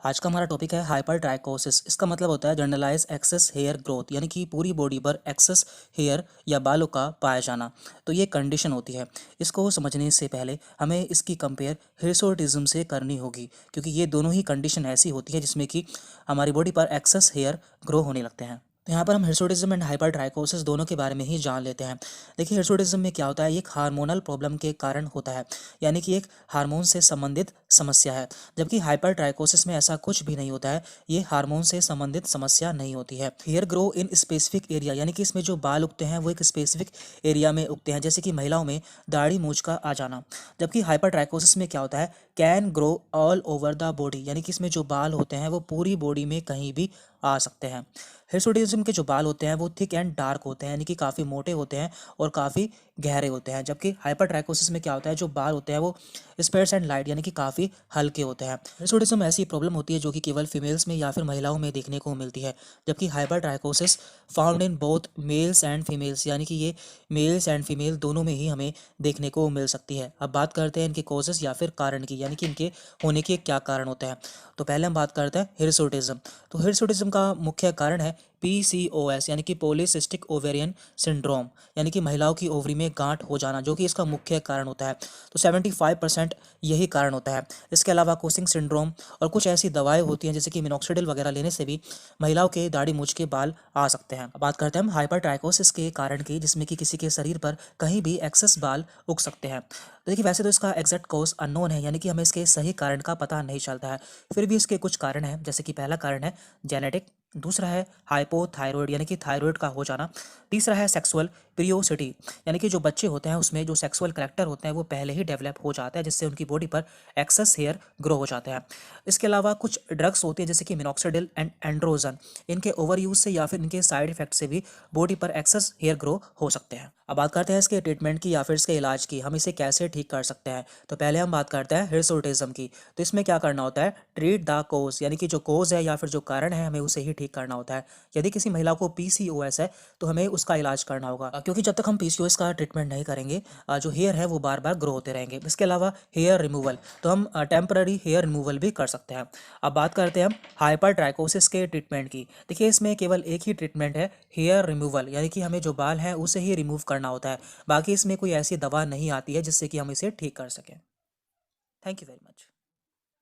आज का हमारा टॉपिक है हाइपरट्राइकोसिस। इसका मतलब होता है जनरलाइज एक्सेस हेयर ग्रोथ, यानी कि पूरी बॉडी पर एक्सेस हेयर या बालों का पाया जाना। तो ये कंडीशन होती है। इसको समझने से पहले हमें इसकी कंपेयर हिर्सुटिज्म से करनी होगी, क्योंकि ये दोनों ही कंडीशन ऐसी होती है जिसमें कि हमारी बॉडी पर एक्सेस हेयर ग्रो होने लगते हैं। तो यहाँ पर हम हिर्सुटिज्म एंड हाइपरट्राइकोसिस दोनों के बारे में ही जान लेते हैं। देखिए, हिर्सुटिज्म में क्या होता है, ये एक हार्मोनल प्रॉब्लम के कारण होता है, यानी कि एक हार्मोन से संबंधित समस्या है। जबकि हाइपरट्राइकोसिस में ऐसा कुछ भी नहीं होता है, ये हार्मोन से संबंधित समस्या नहीं होती है। Hair grow in specific area, यानी कि इसमें जो बाल उगते हैं वो एक स्पेसिफिक एरिया में उगते हैं, जैसे कि महिलाओं में दाढ़ी मूंछ का आ जाना। जबकि हाइपरट्राइकोसिस में क्या होता है, can grow all over the body, यानी कि इसमें जो बाल होते हैं वो पूरी बॉडी में कहीं भी आ सकते हैं। हिर्सुटिज्म के जो बाल होते हैं वो थिक एंड डार्क होते हैं, यानी कि काफ़ी मोटे होते हैं और काफ़ी गहरे होते हैं। जबकि हाइपरट्राइकोसिस में क्या होता है, जो बाल होते हैं वो स्पेर्स एंड लाइट, यानी कि काफ़ी हल्के होते हैं। हिर्सुटिज्म ऐसी प्रॉब्लम होती है जो कि केवल फीमेल्स में या फिर महिलाओं में देखने को मिलती है। जबकि hypertrichosis found in both males and females, यानी कि ये मेल्स एंड फीमेल दोनों में ही हमें देखने को मिल सकती है। अब बात करते हैं इनके कॉजेस या फिर कारण की, यानी कि इनके होने के क्या कारण होते हैं। तो पहले हम बात करते हैं हिर्सुटिज्म। तो हिर्सुटिज्म का मुख्य कारण है PCOS, यानी कि पॉलीसिस्टिक ओवेरियन सिंड्रोम, यानी कि महिलाओं की ओवरी में गांठ हो जाना, जो कि इसका मुख्य कारण होता है। तो 75% यही कारण होता है। इसके अलावा कुशिंग सिंड्रोम और कुछ ऐसी दवाएं होती हैं जैसे कि मिनॉक्सिडिल वगैरह लेने से भी महिलाओं के दाढ़ी मूंछ के बाल आ सकते हैं। अब बात करते हैं हम हाइपरट्राइकोसिस के कारण की, जिसमें कि किसी के शरीर पर कहीं भी एक्सेस बाल उग सकते हैं। तो देखिए, वैसे तो इसका एग्जैक्ट कॉज अननोन है, यानी कि हमें इसके सही कारण का पता नहीं चलता है। फिर भी इसके कुछ कारण हैं, जैसे कि पहला कारण है जेनेटिक, दूसरा है हाइपोथायरॉयड, यानी कि थायराइड का हो जाना, तीसरा है सेक्सुअल क्यूरियोसिटी, यानी कि जो बच्चे होते हैं उसमें जो सेक्सुअल करैक्टर होते हैं वो पहले ही डेवलप हो जाता है, जिससे उनकी बॉडी पर एक्सेस हेयर ग्रो हो जाते हैं। इसके अलावा कुछ ड्रग्स होती हैं जैसे कि मिनॉक्सिडिल एंड एंड्रोजन, इनके ओवर यूज से या फिर इनके साइड इफेक्ट से भी बॉडी पर एक्सेस हेयर ग्रो हो सकते हैं। अब बात करते हैं इसके ट्रीटमेंट की या फिर इसके इलाज की, हम इसे कैसे ठीक कर सकते हैं। तो पहले हम बात करते हैं हिर्सुटिज्म की। तो इसमें क्या करना होता है, ट्रीट द कोज, यानी कि जो कोज है या फिर जो कारण है हमें उसे ही ठीक करना होता है। यदि किसी महिला को PCOS है तो हमें उसका इलाज करना होगा, क्योंकि जब तक हम PCOS का ट्रीटमेंट नहीं करेंगे जो हेयर है वो बार बार ग्रो होते रहेंगे। इसके अलावा हेयर रिमूवल, तो हम टेम्पररी हेयर रिमूवल भी कर सकते हैं। अब बात करते हैं हम हाइपरट्राइकोसिस के ट्रीटमेंट की। देखिए, इसमें केवल एक ही ट्रीटमेंट है, हेयर रिमूवल, यानी कि हमें जो बाल हैं उसे ही रिमूव करना होता है। बाकी इसमें कोई ऐसी दवा नहीं आती है जिससे कि हम इसे ठीक कर सकें। Thank you very much.